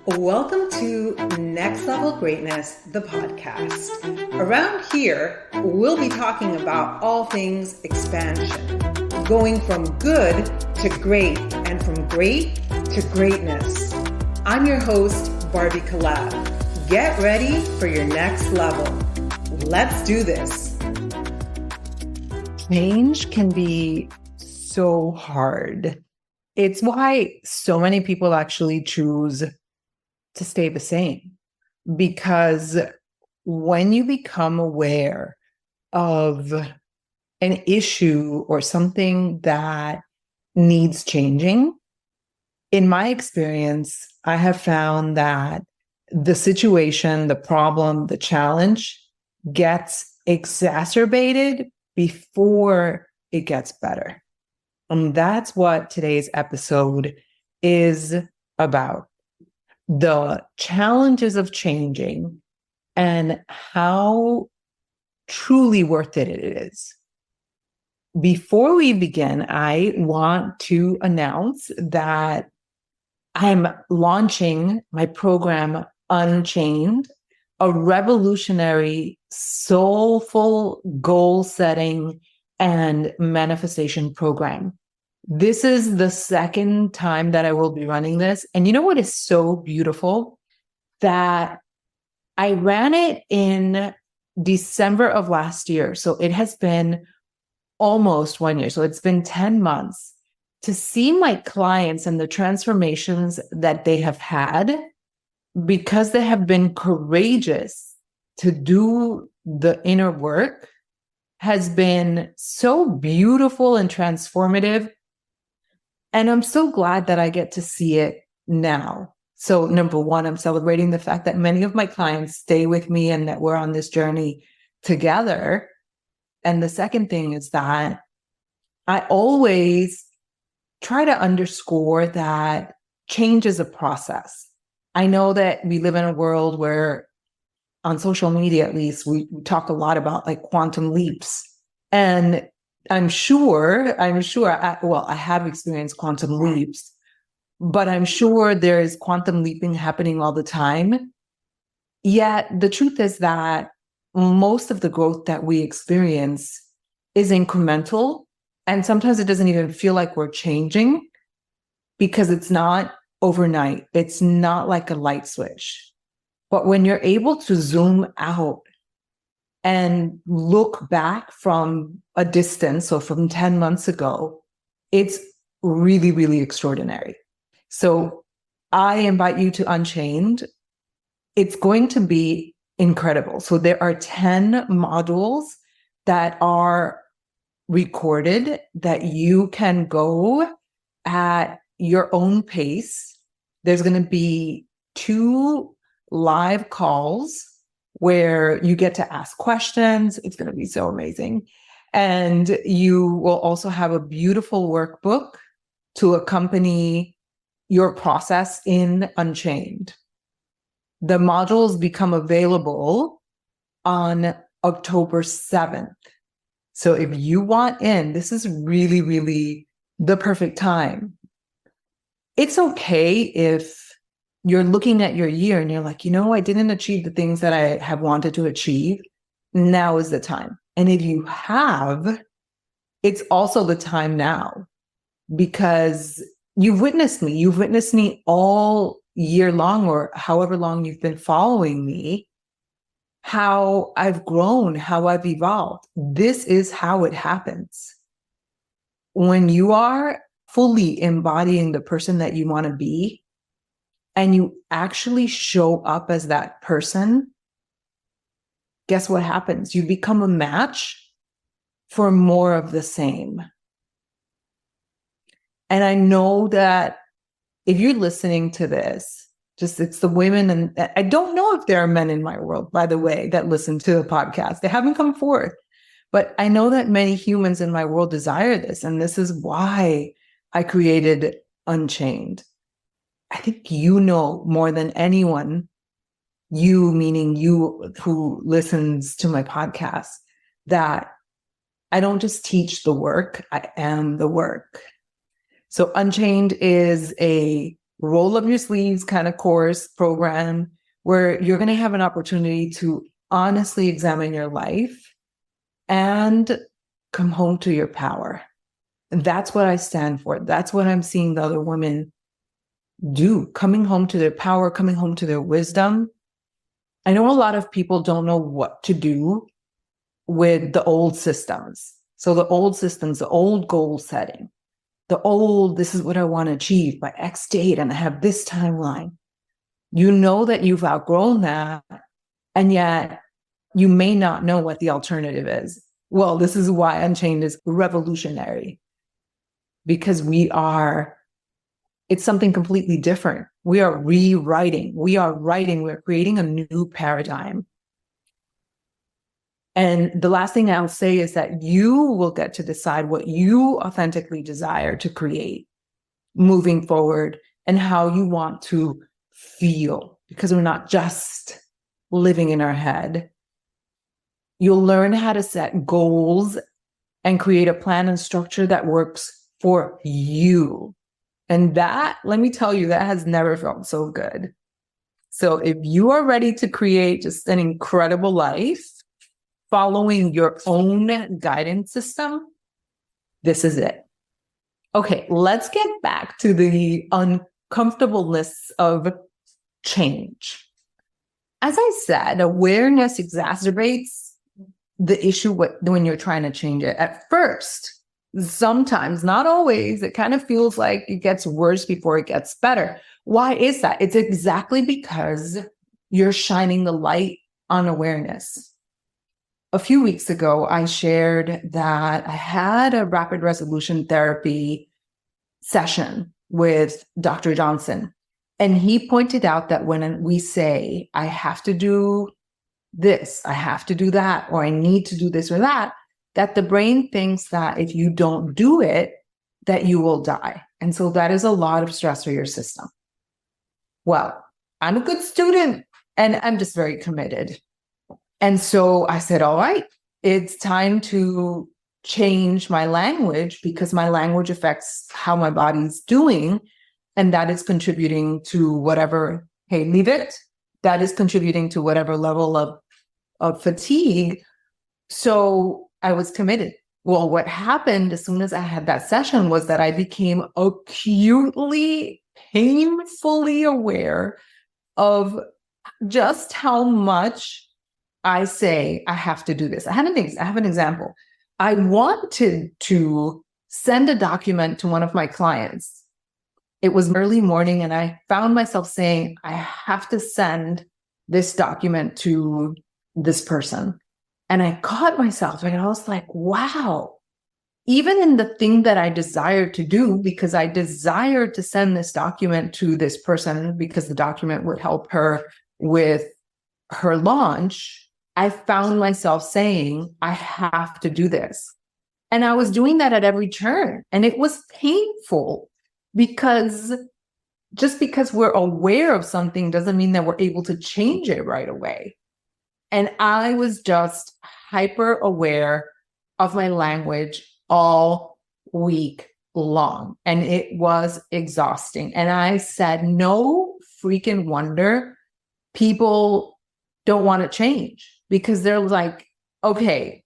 Welcome to Next Level Greatness, the podcast. Around here, we'll be talking about all things expansion, going from good to great and from great to greatness. I'm your host, Barbie Collab. Get ready for your next level. Let's do this. Change can be so hard. It's why so many people actually choose to stay the same, because when you become aware of an issue or something that needs changing, in my experience, I have found that the situation, the problem, the challenge gets exacerbated before it gets better. And that's what today's episode is about. The challenges of changing and how truly worth it is. Before we begin, I want to announce that I'm launching my program, Unchained, a revolutionary, soulful goal setting and manifestation program. This is the second time that I will be running this. And you know what is so beautiful? That I ran it in December of last year. So it has been almost 1 year. So it's been 10 months to see my clients and the transformations that they have had because they have been courageous to do the inner work has been so beautiful and transformative. And I'm so glad that I get to see it now. So number one, I'm celebrating the fact that many of my clients stay with me and that we're on this journey together. And the second thing is that I always try to underscore that change is a process. I know that we live in a world where, on social media at least, we talk a lot about like quantum leaps. And I have experienced quantum leaps, but I'm sure there is quantum leaping happening all the time. Yet the truth is that most of the growth that we experience is incremental. And sometimes it doesn't even feel like we're changing because it's not overnight. It's not like a light switch. But when you're able to zoom out and look back from a distance, so from 10 months ago, it's really, really extraordinary. So I invite you to Unchained. It's going to be incredible. So there are 10 modules that are recorded that you can go at your own pace. There's going to be 2 live calls where you get to ask questions. It's going to be so amazing. And you will also have a beautiful workbook to accompany your process in Unchained. The modules become available on October 7th. So if you want in, this is really, really the perfect time. It's okay if you're looking at your year and you're like, I didn't achieve the things that I have wanted to achieve. Now is the time. And if you have, it's also the time now because you've witnessed me. You've witnessed me all year long or however long you've been following me, how I've grown, how I've evolved. This is how it happens. When you are fully embodying the person that you want to be, and you actually show up as that person, guess what happens? You become a match for more of the same. And I know that if you're listening to this, it's the women, and I don't know if there are men in my world, by the way, that listen to the podcast. They haven't come forth. But I know that many humans in my world desire this. And this is why I created Unchained. I think more than anyone, you meaning you who listens to my podcast, that I don't just teach the work, I am the work. So Unchained is a roll up your sleeves kind of course program where you're going to have an opportunity to honestly examine your life and come home to your power. And that's what I stand for. That's what I'm seeing the other women do, coming home to their power, coming home to their wisdom. I know a lot of people don't know what to do with the old systems. So the old systems, the old goal setting, the old, this is what I want to achieve by X date, and I have this timeline. You know that you've outgrown that, and yet you may not know what the alternative is. Well, this is why Unchained is revolutionary, because it's something completely different. We are rewriting, we're creating a new paradigm. And the last thing I'll say is that you will get to decide what you authentically desire to create moving forward and how you want to feel, because we're not just living in our head. You'll learn how to set goals and create a plan and structure that works for you. And that, let me tell you, that has never felt so good. So if you are ready to create just an incredible life, following your own guidance system, this is it. Okay, let's get back to the uncomfortableness of change. As I said, awareness exacerbates the issue when you're trying to change it. At first, sometimes, not always, it kind of feels like it gets worse before it gets better. Why is that? It's exactly because you're shining the light on awareness. A few weeks ago, I shared that I had a rapid resolution therapy session with Dr. Johnson. And he pointed out that when we say, I have to do this, I have to do that, or I need to do this or that the brain thinks that if you don't do it, that you will die. And so that is a lot of stress for your system. Well, I'm a good student and I'm just very committed. And so I said, all right, it's time to change my language, because my language affects how my body's doing. And that is contributing to whatever, hey, leave it. That is contributing to whatever level of fatigue. So I was committed. Well, what happened as soon as I had that session was that I became acutely, painfully aware of just how much I say, I have to do this. I have an example. I wanted to send a document to one of my clients. It was early morning and I found myself saying, I have to send this document to this person. And I caught myself and I was like, wow, even in the thing that I desired to do, because I desired to send this document to this person because the document would help her with her launch, I found myself saying, I have to do this. And I was doing that at every turn. And it was painful, because just because we're aware of something doesn't mean that we're able to change it right away. And I was just hyper aware of my language all week long. And it was exhausting. And I said, no freaking wonder people don't want to change, because they're like, okay,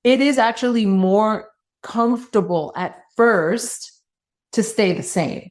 it is actually more comfortable at first to stay the same.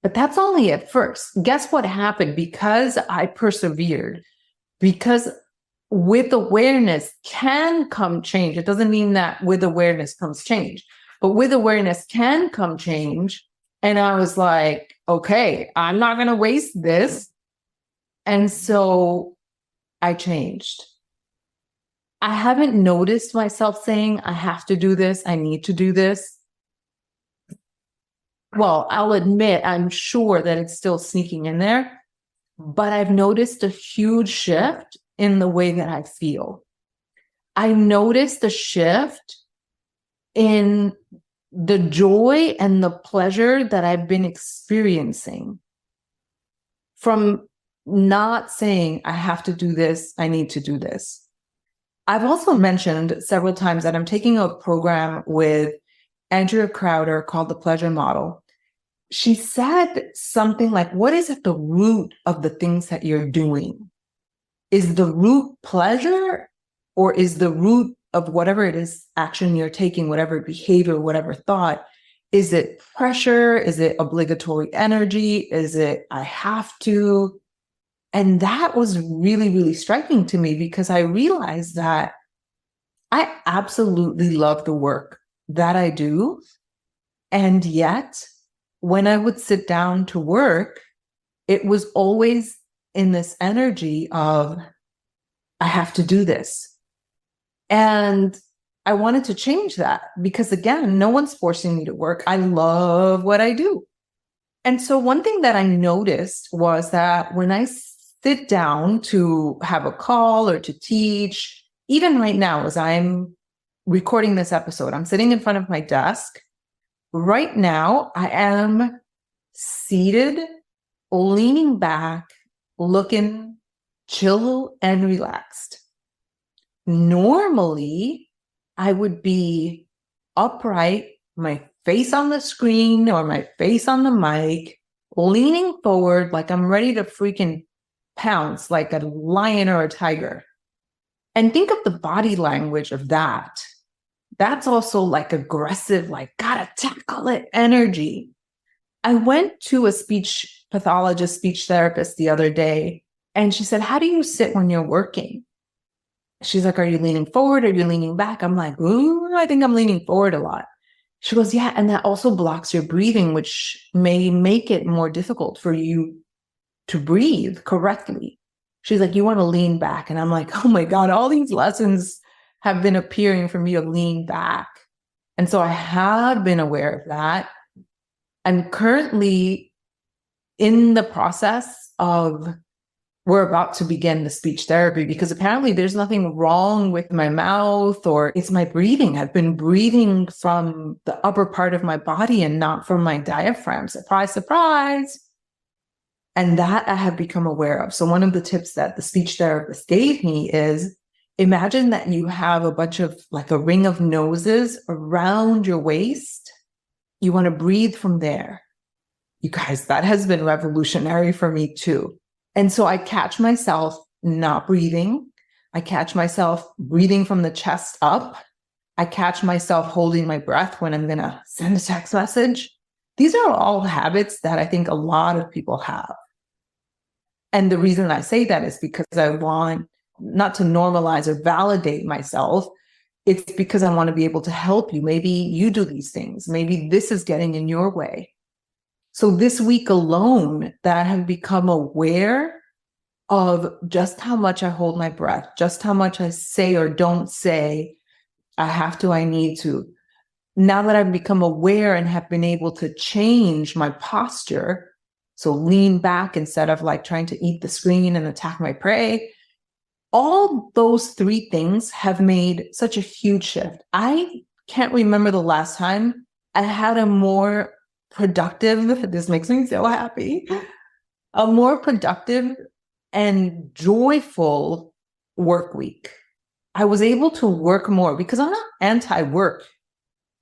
But that's only at first. Guess what happened? Because I persevered, because with awareness can come change. It doesn't mean that with awareness comes change, but with awareness can come change. And I was like, okay, I'm not going to waste this. And so I changed. I haven't noticed myself saying, I have to do this, I need to do this. Well, I'll admit, I'm sure that it's still sneaking in there, but I've noticed a huge shift in the way that I feel. I noticed a shift in the joy and the pleasure that I've been experiencing from not saying, I have to do this, I need to do this. I've also mentioned several times that I'm taking a program with Andrea Crowder called The Pleasure Model. she said something like, what is at the root of the things that you're doing? Is the root pleasure, or is the root of whatever it is, action you're taking, whatever behavior, whatever thought, is it pressure? Is it obligatory energy? Is it, I have to? And that was really, really striking to me, because I realized that I absolutely love the work that I do. And yet, when I would sit down to work, it was always in this energy of, I have to do this. And I wanted to change that, because again, no one's forcing me to work. I love what I do. And so one thing that I noticed was that when I sit down to have a call or to teach, even right now, as I'm recording this episode, I'm sitting in front of my desk. Right now, I am seated, leaning back, looking chill and relaxed. Normally, I would be upright, my face on the screen or my face on the mic, leaning forward like I'm ready to freaking pounce like a lion or a tiger. And think of the body language of that. That's also like aggressive, like gotta tackle it energy. I went to a speech pathologist, speech therapist the other day, and she said, how do you sit when you're working? She's like, are you leaning forward? Are you leaning back? I'm like, ooh, I think I'm leaning forward a lot. She goes, yeah, and that also blocks your breathing, which may make it more difficult for you to breathe correctly. She's like, you want to lean back. And I'm like, oh my God, all these lessons have been appearing for me to lean back. And so I have been aware of that. I'm currently in the process of, we're about to begin the speech therapy, because apparently there's nothing wrong with my mouth, or it's my breathing. I've been breathing from the upper part of my body and not from my diaphragm. Surprise, surprise. And that I have become aware of. So one of the tips that the speech therapist gave me is, imagine that you have a bunch of, like a ring of noses around your waist. You want to breathe from there. You guys, that has been revolutionary for me too. And so I catch myself not breathing. I catch myself breathing from the chest up. I catch myself holding my breath when I'm going to send a text message. These are all habits that I think a lot of people have. And the reason I say that is because I want not to normalize or validate myself. It's because I want to be able to help you. Maybe you do these things. Maybe this is getting in your way. So this week alone, that I have become aware of just how much I hold my breath, just how much I say or don't say, I have to, I need to. Now that I've become aware and have been able to change my posture, so lean back instead of like trying to eat the screen and attack my prey, all those three things have made such a huge shift. I can't remember the last time I had a more productive, this makes me so happy, a more productive and joyful work week. I was able to work more because I'm not anti-work.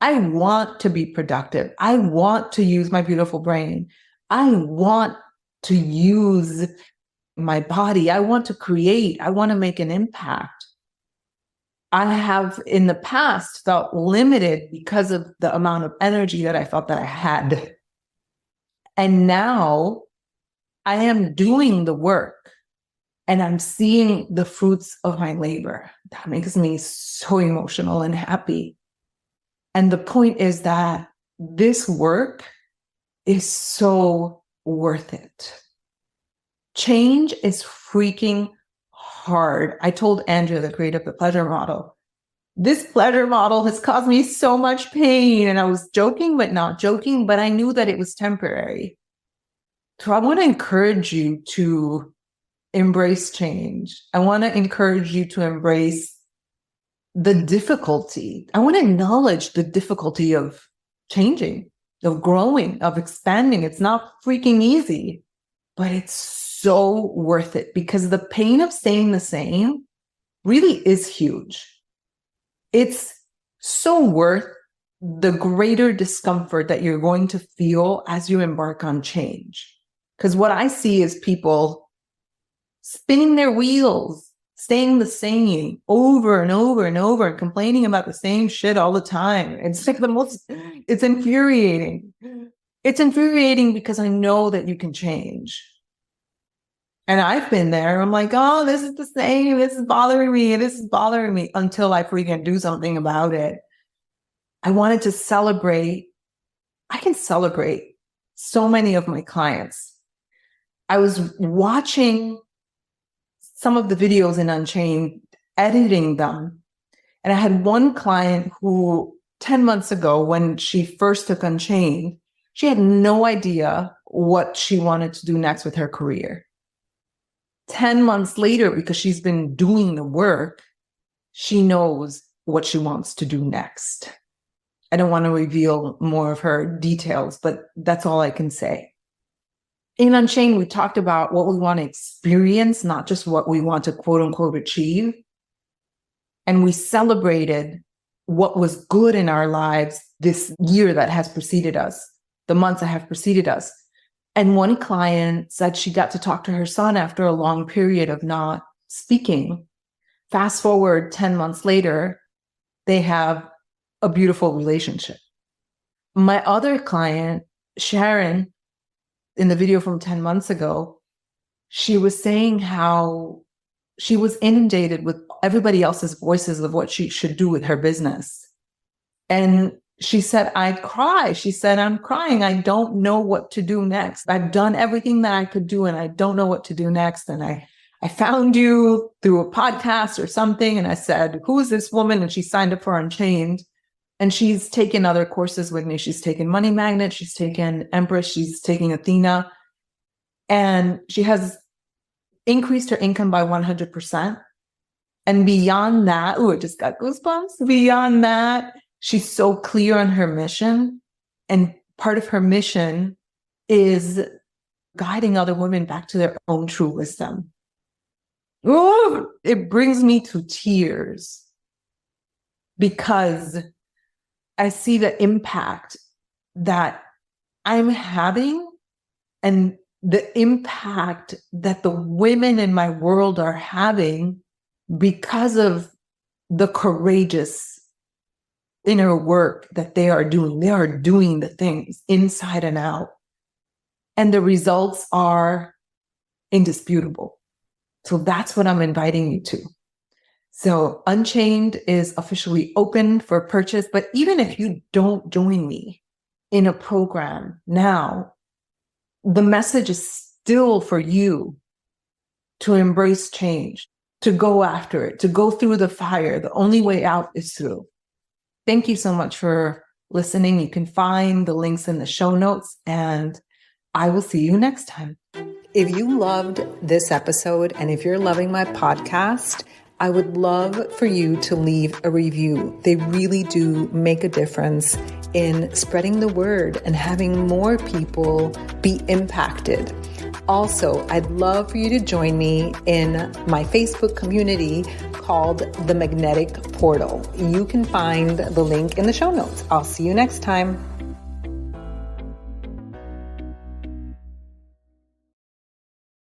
I want to be productive. I want to use my beautiful brain. I want to use my body. I want to create. I want to make an impact. I have in the past felt limited because of the amount of energy that I felt that I had. And now I am doing the work and I'm seeing the fruits of my labor. That makes me so emotional and happy. And the point is that this work is so worth it. Change is freaking hard. I told Andrea, the creator of the pleasure model, this pleasure model has caused me so much pain. And I was joking, but not joking, but I knew that it was temporary. So I want to encourage you to embrace change. I want to encourage you to embrace the difficulty. I want to acknowledge the difficulty of changing, of growing, of expanding. It's not freaking easy, but it's so worth it, because the pain of staying the same really is huge. It's so worth the greater discomfort that you're going to feel as you embark on change. Because what I see is people spinning their wheels, staying the same over and over and over, and complaining about the same shit all the time. It's like it's infuriating. It's infuriating because I know that you can change. And I've been there. I'm like, oh, this is the same. This is bothering me. This is bothering me, until I freaking do something about it. I wanted to celebrate. I can celebrate so many of my clients. I was watching some of the videos in Unchained, editing them. And I had one client who 10 months ago, when she first took Unchained, she had no idea what she wanted to do next with her career. 10 months later, because she's been doing the work, she knows what she wants to do next. I don't want to reveal more of her details, but that's all I can say. In Unchained, we talked about what we want to experience, not just what we want to quote unquote achieve. And we celebrated what was good in our lives this year that has preceded us, the months that have preceded us. And one client said she got to talk to her son after a long period of not speaking. Fast forward 10 months later, they have a beautiful relationship. My other client, Sharon, in the video from 10 months ago, she was saying how she was inundated with everybody else's voices of what she should do with her business. And she said, I cry. She said, I'm crying. I don't know what to do next. I've done everything that I could do, and I don't know what to do next. And I found you through a podcast or something. And I said, who is this woman? And she signed up for Unchained. And she's taken other courses with me. She's taken Money Magnet. She's taken Empress. She's taking Athena. And she has increased her income by 100%. And beyond that, I just got goosebumps. Beyond that, she's so clear on her mission. And part of her mission is guiding other women back to their own true wisdom. Oh, it brings me to tears, because I see the impact that I'm having and the impact that the women in my world are having because of the courageous inner work that they are doing. They are doing the things inside and out. And the results are indisputable. So that's what I'm inviting you to. So Unchained is officially open for purchase. But even if you don't join me in a program now, the message is still for you to embrace change, to go after it, to go through the fire. The only way out is through. Thank you so much for listening. You can find the links in the show notes, and I will see you next time. If you loved this episode, and if you're loving my podcast, I would love for you to leave a review. They really do make a difference in spreading the word and having more people be impacted. Also, I'd love for you to join me in my Facebook community called The Magnetic Portal. You can find the link in the show notes. I'll see you next time.